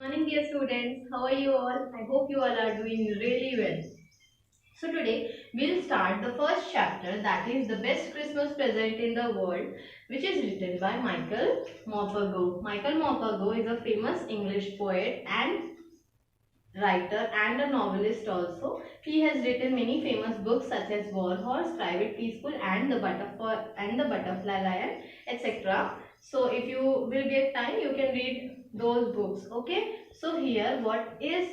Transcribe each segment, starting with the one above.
Morning, dear students. How are you all? I hope you all are doing really well. So today we'll start the first chapter, that is the best Christmas present in the world, which is written by Michael Morpurgo. Michael Morpurgo is a famous English poet and writer and a novelist also. He has written many famous books such as War Horse, Private Peaceful, and the Butterfly Lion, etc. So if you will get time, you can read those books. Okay. So here, what is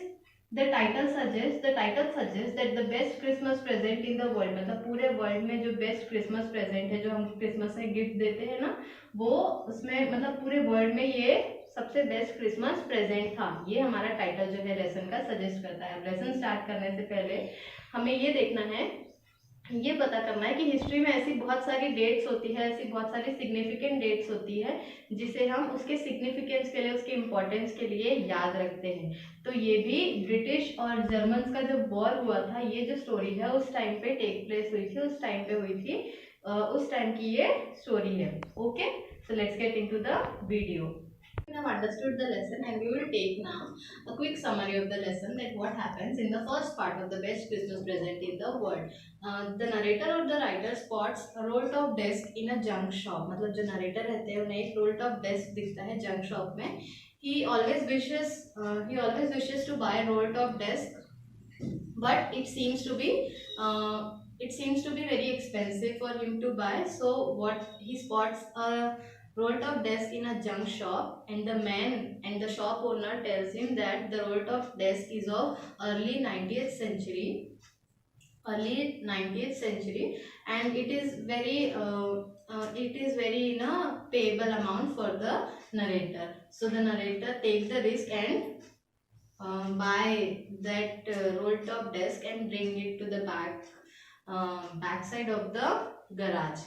the title suggests? The title suggests that the best Christmas present in the world, मतलब पूरे world में जो best Christmas present है, जो हम Christmas में gift देते हैं ना, वो उसमें मतलब पूरे वर्ल्ड में ये सबसे बेस्ट क्रिसमस प्रेजेंट था। ये हमारा टाइटल जो है लेसन का सजेस्ट करता है। लेसन स्टार्ट करने से पहले हमें ये देखना है, ये पता करना है कि हिस्ट्री में ऐसी बहुत सारी डेट्स होती है, ऐसी बहुत सारी सिग्निफिकेंट डेट्स होती है जिसे हम उसके सिग्निफिकेंस के लिए, उसके इम्पोर्टेंस के लिए याद रखते हैं। तो ये भी ब्रिटिश और जर्मन्स का जब वॉर हुआ था, ये जो स्टोरी है उस टाइम पे टेक प्लेस हुई थी, उस टाइम पे हुई थी, उस टाइम की ये स्टोरी है। Okay, so let's get into the video. We have understood the lesson and we will take now a quick summary of the lesson, that what happens in the first part of the best Christmas present in the world. The narrator or the writer spots a roll top desk in a junk shop. मतलब जो narrator रहते हैं उन्हें एक roll top desk दिखता है junk shop में. He always wishes to buy a roll top desk, but it seems to be very expensive for him to buy. So what he spots a roll top desk in a junk shop, and the shop owner tells him that the roll top desk is of early 90th century, and it is very in a payable amount for the narrator. So the narrator takes the risk and buy that roll top desk and bring it to the back side of the garage.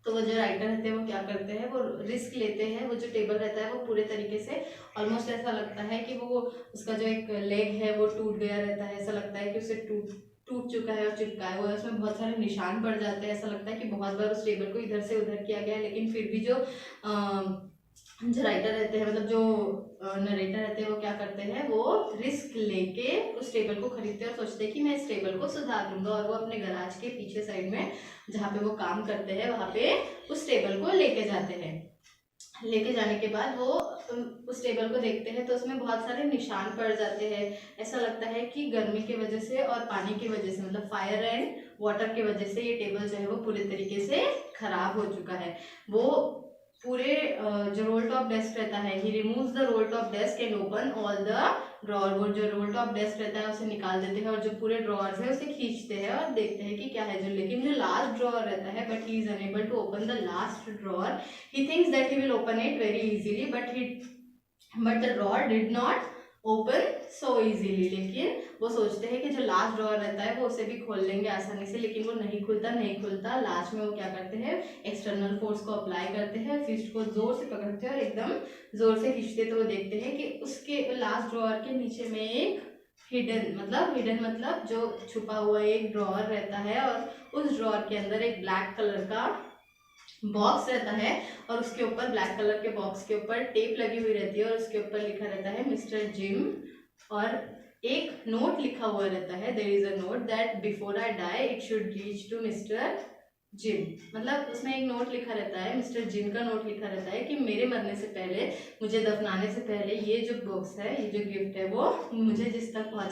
तो वो जो writer रहते हैं वो क्या करते हैं, वो रिस्क लेते हैं। वो जो टेबल रहता है वो पूरे तरीके से ऑलमोस्ट ऐसा लगता है कि वो उसका जो एक लेग है वो टूट गया रहता है, ऐसा लगता है कि उसे टूट चुका है और चिपका है हुआ है, उसमें बहुत सारे निशान पड़ जाते हैं, ऐसा लगता है कि बहुत बार उस टेबल को इधर से उधर किया गया है, लेकिन फिर भी जो राइटर रहते हैं, मतलब जो नरेटर रहते हैं, वो क्या करते हैं, वो रिस्क लेके उस टेबल को खरीदते हैं और सोचते हैं कि मैं इस टेबल को सुधार लूंगा, और वो अपने गराज के पीछे साइड में जहाँ पे वो काम करते हैं वहाँ पे उस टेबल को लेके जाते हैं। लेके जाने के बाद वो उस टेबल को देखते हैं तो उसमें बहुत सारे निशान पड़ जाते हैं, ऐसा लगता है कि गर्मी की वजह से और पानी की वजह से, मतलब फायर एंड वाटर की वजह से ये टेबल जो है वो पूरे तरीके से खराब हो चुका है। वो पूरे जो रोल टॉप डेस्क रहता है, he removes the roll top desk and open all the drawer. वो जो रोल टॉप डेस्क रहता है उसे निकाल देते हैं और जो पूरे ड्रॉर्स है उसे खींचते हैं और देखते हैं कि क्या है जो, लेकिन जो लास्ट ड्रॉर रहता है, but he is unable to open the last drawer. He thinks that he will open it very easily, but the drawer did not open so easily. लेकिन वो सोचते हैं कि जो लास्ट ड्रॉर रहता है वो उसे भी खोल लेंगे आसानी से, लेकिन वो नहीं खुलता. लास्ट में वो क्या करते हैं, एक्सटर्नल फोर्स को अप्लाई करते हैं, फिस्ट को जोर से पकड़ते हैं और एकदम जोर से खींचते, तो वो देखते हैं कि उसके लास्ट ड्रॉर के नीचे में एक हिडन मतलब जो छुपा हुआ एक ड्रॉर रहता है, और उस ड्रॉर के अंदर एक ब्लैक कलर का बॉक्स रहता है, और उसके ऊपर ब्लैक कलर के बॉक्स के ऊपर टेप लगी हुई रहती है, और उसके ऊपर लिखा रहता है मिस्टर जिम, और एक नोट लिखा हुआ रहता है, there is a note that before I die it should reach to mister Jim. मतलब उसमें एक नोट लिखा रहता है, मिस्टर जिम का नोट लिखा रहता है कि मेरे मरने से पहले, मुझे दफनाने से पहले ये जो बॉक्स है, ये जो गिफ्ट है, वो मुझे जिस तक पहुंच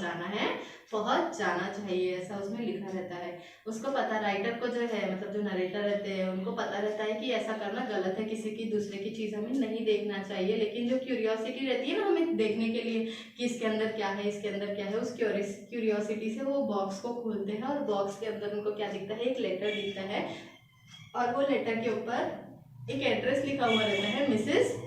जाना चाहिए, ऐसा उसमें लिखा रहता है. उसको पता, राइटर को जो है, मतलब जो नरेटर रहते हैं उनको पता रहता है कि ऐसा करना गलत है, किसी की दूसरे की चीज़ हमें नहीं देखना चाहिए, लेकिन जो क्यूरियोसिटी रहती है ना हमें देखने के लिए कि इसके अंदर क्या है, उस क्यूरियोसिटी से वो बॉक्स को खोलते हैं, और बॉक्स के अंदर उनको क्या दिखता है, एक लेटर दिखता है, और वो लेटर के ऊपर एक एड्रेस लिखा हुआ रहता है, मिसेस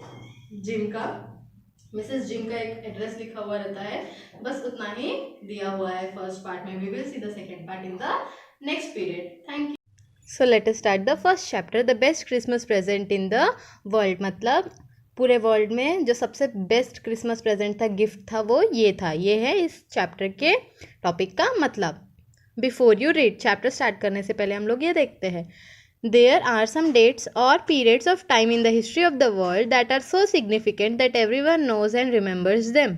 जिम का एक एड्रेस लिखा हुआ रहता है. बस उतना ही दिया हुआ है फर्स्ट पार्ट में. We will see the second part in the next period. Thank you. So let us start the first chapter, the best Christmas present in the world. मतलब पूरे वर्ल्ड में जो सबसे बेस्ट क्रिसमस प्रेजेंट था, gift था, वो ये था. ये है इस चैप्टर के टॉपिक का मतलब. Before you read, chapter start करने से पहले हम लोग ये देखते हैं, There are some dates or periods of time in the history of the world that are so significant that everyone knows and remembers them.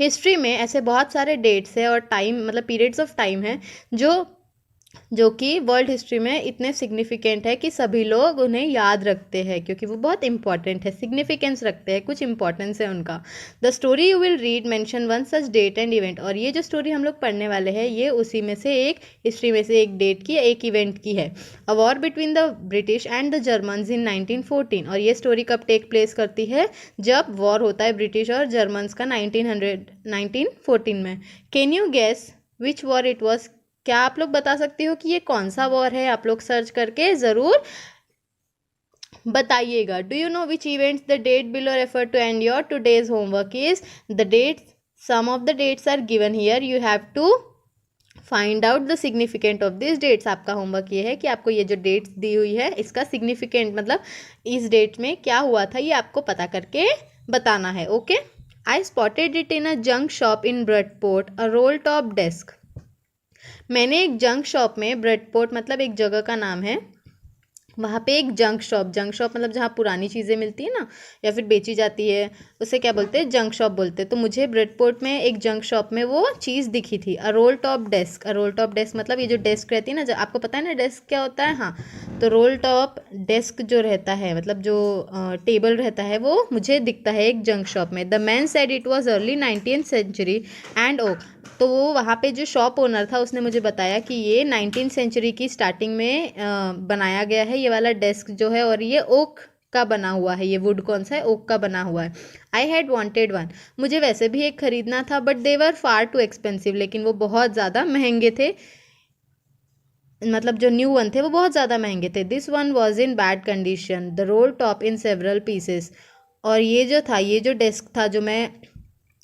History में ऐसे बहुत सारे डेट्स है और टाइम मतलब पीरियड्स ऑफ टाइम है जो कि वर्ल्ड हिस्ट्री में इतने सिग्निफिकेंट है कि सभी लोग उन्हें याद रखते हैं क्योंकि वो बहुत इंपॉर्टेंट है, सिग्निफिकेंस रखते हैं, कुछ इंपॉर्टेंस है उनका. The story you will read mention one such date and event. और ये जो स्टोरी हम लोग पढ़ने वाले हैं ये उसी में से एक हिस्ट्री में से एक डेट की, एक इवेंट की है. A war between the British and the Germans in 1914. और ये स्टोरी कब टेक प्लेस करती है? जब वॉर होता है ब्रिटिश और जर्मन्स का 1914 में. Can you guess which war it was? क्या आप लोग बता सकते हो कि ये कौन सा वॉर है? आप लोग सर्च करके ज़रूर बताइएगा. Do you know which events the date below refer to and your today's homework is the dates. Some of the dates are given here. You have to find out the significant of this dates. आपका homework ये है कि आपको ये जो dates दी हुई है इसका सिग्निफिकेंट मतलब इस डेट में क्या हुआ था ये आपको पता करके बताना है. Okay. I spotted it in a junk shop in Bridport, a roll top desk. मैंने एक जंक शॉप में, ब्रडपोर्ट मतलब एक जगह का नाम है, वहाँ पे एक जंक शॉप मतलब जहाँ पुरानी चीज़ें मिलती है ना या फिर बेची जाती है उसे क्या बोलते हैं? जंक शॉप बोलते हैं. तो मुझे ब्रडपोर्ट में एक जंक शॉप में वो चीज़ दिखी थी. अ रोल टॉप डेस्क. अ रोल टॉप डेस्क मतलब ये जो डेस्क रहती है ना, जो आपको पता है ना डेस्क क्या होता है. हाँ, तो रोल टॉप डेस्क जो रहता है मतलब जो टेबल रहता है वो मुझे दिखता है एक जंक शॉप में. The man said it was early 19th century and oak. तो वो वहाँ पे जो शॉप ओनर था उसने मुझे बताया कि ये 19th सेंचुरी की स्टार्टिंग में बनाया गया है ये वाला डेस्क जो है, और ये ओक का बना हुआ है. ये वुड कौन सा है? ओक का बना हुआ है. I had wanted one. मुझे वैसे भी एक खरीदना था but they were far too expensive. लेकिन वो बहुत ज़्यादा महंगे थे, मतलब जो न्यू वन थे वो बहुत ज़्यादा महंगे थे. This one was in bad condition, the roll top in several pieces. और ये जो था, ये जो डेस्क था जो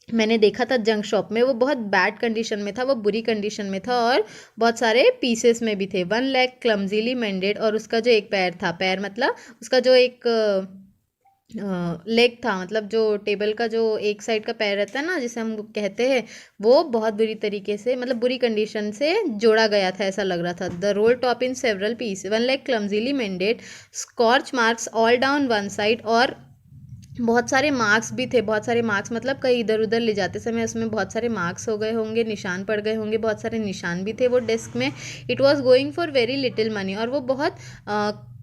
मैंने देखा था जंक शॉप में, वो बहुत बैड कंडीशन में था, वो बुरी कंडीशन में था और बहुत सारे पीसेस में भी थे. One leg clumsily mended. और उसका जो एक पैर था, पैर मतलब उसका जो एक लेग था, मतलब जो टेबल का जो एक साइड का पैर रहता है ना जिसे हम कहते हैं, वो बहुत बुरी तरीके से मतलब बुरी कंडीशन से जोड़ा गया था, ऐसा लग रहा था. The roll top in several piece, one leg clumsily mended, scorch marks all down one side. और बहुत सारे मार्क्स भी थे. बहुत सारे मार्क्स मतलब कहीं इधर उधर ले जाते समय उसमें बहुत सारे मार्क्स हो गए होंगे, निशान पड़ गए होंगे, बहुत सारे निशान भी थे वो डेस्क में. It was going for very little money. और वो बहुत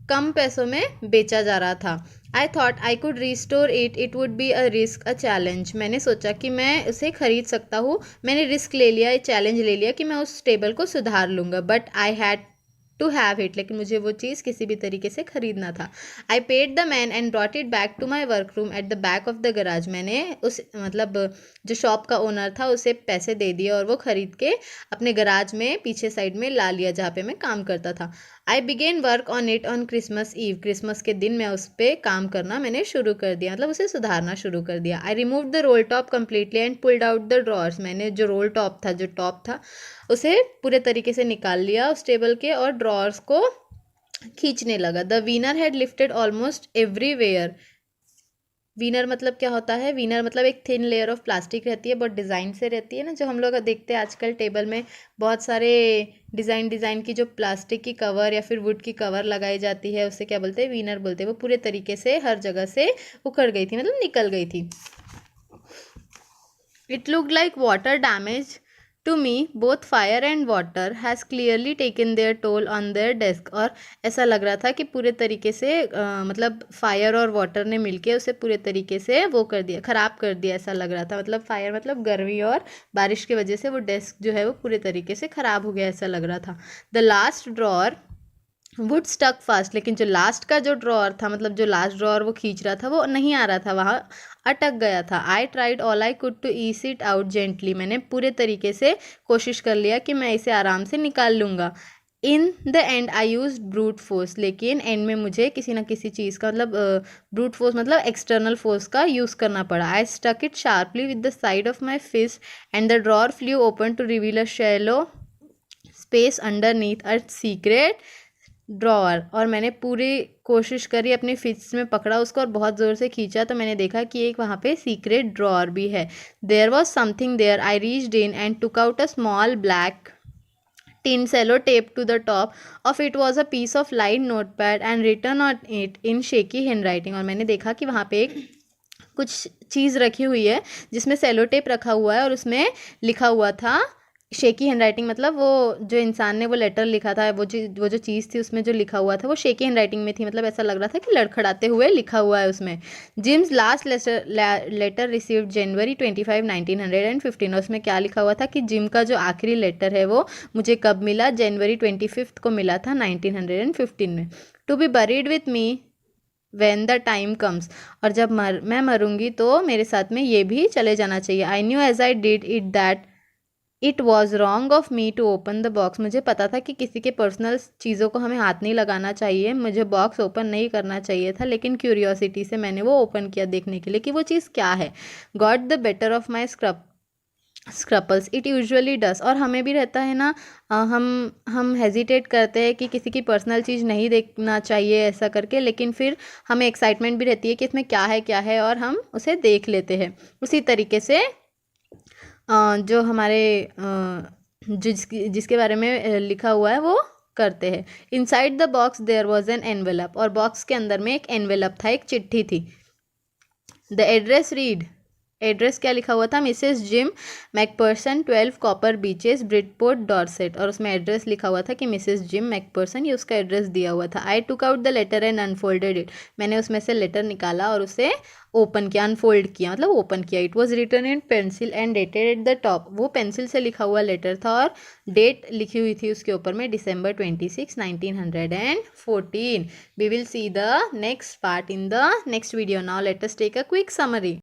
कम पैसों में बेचा जा रहा था. I thought I could restore it. It would be a risk, a challenge. मैंने सोचा कि मैं उसे खरीद सकता हूँ. मैंने रिस्क ले लिया, चैलेंज ले लिया कि मैं उस टेबल को सुधार लूँगा. But I had to have it. लेकिन मुझे वो चीज़ किसी भी तरीके से खरीदना था. I paid the man and brought it back to my work room at the back of the garage. मैंने उस मतलब जो शॉप का ओनर था उसे पैसे दे दिए और वो खरीद के अपने गराज में पीछे साइड में ला लिया जहाँ पे मैं काम करता था. I began work on it on Christmas Eve. Christmas के दिन मैं उस पर काम करना मैंने शुरू कर दिया, मतलब उसे सुधारना शुरू कर दिया. I remove the roll top completely and pulled out the drawers. मैंने जो रोल टॉप था, जो टॉप था, उसे पूरे तरीके से निकाल लिया उस टेबल के और ड्रॉर्स को खींचने लगा. The veneer had lifted almost everywhere. Veneer मतलब क्या होता है? वीनर मतलब एक थिन लेयर ऑफ प्लास्टिक रहती है, बहुत डिज़ाइन से रहती है ना, जो हम लोग देखते हैं आजकल टेबल में बहुत सारे डिज़ाइन की जो प्लास्टिक की कवर या फिर वुड की कवर लगाई जाती है, उसे क्या बोलते हैं? वीनर बोलते हैं. वो पूरे तरीके से हर जगह से उखड़ गई थी, मतलब निकल गई थी. It look like water damage to me. Both fire and water has clearly taken their toll on their desk. और ऐसा लग रहा था कि पूरे तरीके से मतलब फायर और वाटर ने मिलके उसे पूरे तरीके से वो कर दिया, ख़राब कर दिया, ऐसा लग रहा था. मतलब फायर मतलब गर्मी और बारिश की वजह से वो डेस्क जो है वो पूरे तरीके से ख़राब हो गया, ऐसा लग रहा था. The last drawer would stuck fast. लेकिन जो लास्ट का जो ड्रॉर था, मतलब जो लास्ट ड्रॉर वो खींच रहा था, वो नहीं आ रहा था, वहाँ अटक गया था. I tried all I could to ease it out gently. मैंने पूरे तरीके से कोशिश कर लिया कि मैं इसे आराम से निकाल लूँगा. In the end I use brute force. लेकिन एंड में मुझे किसी ना किसी चीज़ का मतलब ब्रूट फोर्स मतलब एक्सटर्नल फोर्स का यूज़ करना पड़ा. I struck it sharply with the side of my fist and the drawer flew open to reveal a shallow space underneath a secret drawer. और मैंने पूरी कोशिश करी, अपने फिस्ट में पकड़ा उसको और बहुत ज़ोर से खींचा, तो मैंने देखा कि एक वहाँ पे सीक्रेट ड्रॉअर भी है. There was something there. I reached in and took out a small black tin cello taped to the top of it was a piece of light notepad and written on it in shaky handwriting। और मैंने देखा कि वहाँ पे एक कुछ चीज़ रखी हुई है जिसमें सेलो टेप रखा हुआ है और उसमें लिखा हुआ था शेकी हैंडराइटिंग, मतलब वो जो इंसान ने वो लेटर लिखा था, वो जो चीज़ थी उसमें जो लिखा हुआ था वो शेकी हैंडराइटिंग में थी, मतलब ऐसा लग रहा था कि लड़खड़ाते हुए लिखा हुआ है उसमें। जिम्स लास्ट लेटर रिसीव्ड जनवरी 25, 1915। और उसमें क्या लिखा हुआ था कि जिम का जो आखिरी लेटर है वो मुझे कब मिला, जनवरी 25 को मिला था 1915 में। To be buried with me when the time comes। और जब मैं मरूंगी तो मेरे साथ में ये भी चले जाना चाहिए। I knew as I did it that it was wrong of me to open the box. मुझे पता था कि किसी के पर्सनल चीज़ों को हमें हाथ नहीं लगाना चाहिए, मुझे बॉक्स ओपन नहीं करना चाहिए था, लेकिन क्यूरियोसिटी से मैंने वो ओपन किया देखने के लिए कि वो चीज़ क्या है। Got the better of my scruples it usually does. और हमें भी रहता है ना, हम हेजिटेट करते हैं कि किसी की पर्सनल चीज़ नहीं देखना चाहिए ऐसा करके, लेकिन फिर हमें एक्साइटमेंट भी रहती है कि इसमें क्या है और हम उसे देख लेते हैं। उसी तरीके से जो हमारे जिसके बारे में लिखा हुआ है वो करते हैं। Inside the box there was an envelope. और बॉक्स के अंदर में एक एनवेलप था, एक चिट्ठी थी। द एड्रेस रीड, एड्रेस क्या लिखा हुआ था, Mrs Jim McPherson 12 copper beeches Bridport Dorset. और उसमें एड्रेस लिखा हुआ था कि मिसेस जिम मैकपर्सन, ये उसका एड्रेस दिया हुआ था। I took out the letter and unfolded it. मैंने उसमें से लेटर निकाला और उसे ओपन किया, अनफोल्ड किया मतलब ओपन किया। It was written in pencil and dated at the top. वो पेंसिल से लिखा हुआ लेटर था और डेट लिखी हुई थी उसके ऊपर में, December 26, 1914। We will see the next part in the next video. Now let us take a quick summary.